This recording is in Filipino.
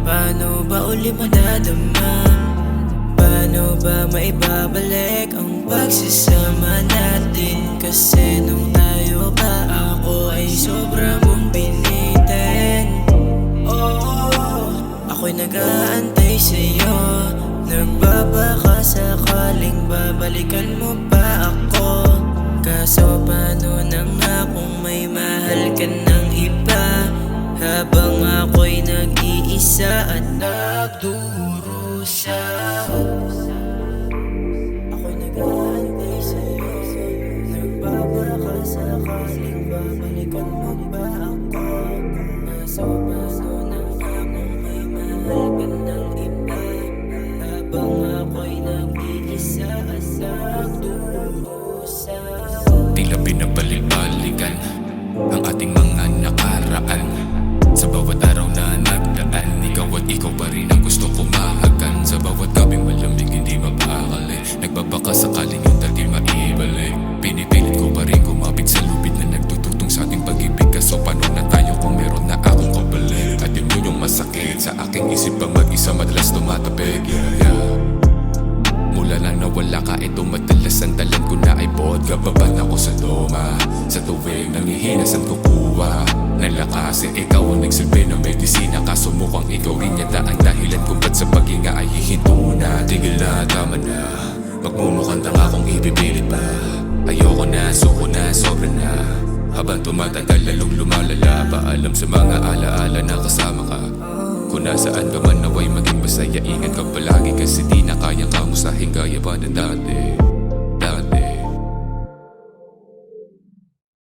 paano ba uli madadama? Paano ba maibabalik ang pagsasama natin? Kasi nung tayo pa, ako ay sobra mong binitin. Oh, ako'y nag-aantay sa'yo, nagbabaka sakaling babalikan mo pa ako. Kaso paano na nga kung may mahal ka ng iba, habang ako'y nag-iisa at nagdurusa. Ako'y nag-aantay sa'yo, nagbabaka sakaling babalikan mo ba ako. Kaso paano na nga kung may mahal ka ng iba, habang ako'y nag-iisa at nagdurusa. Tila binabalik-balikan ang ating mga nakaraan. Sa bawat araw na nagdaan, ikaw at ikaw pa rin ang gusto ko mahagan. Sa bawat gabing malamig hindi mapakali, nagbabaka sakaling yung dati maibalik. Pinipilit ko pa rin kumapit sa lupit na nagtututong sa ating pag-ibig. Kaso paano na tayo kung meron na akong kabalik? At yun yung masakit sa aking isip pang mag-isa madalas tumatapik. Mula lang nawala ka, ito madalas ang dalan ko na ay vodka. Baban ako sa loma, sa tuwing nangihinasan ko kuha ng lakas. Ikaw ang nagsilbi ng medisina, kaso mukhang ikaw rin yata ang dahilan kung ba't sa paghinga ay hihinto na. Tigil na, tama na, magmumukhang tanga kung ipipilit pa. Ayoko na, suko na, sobra na. Habang tumatagal lalong lumalala, paalam sa mga alaala na kasama ka. Kung nasaan ka man naway maging masaya, ingat ka palagi kasi di na kayang kamustahin gaya pa na dati.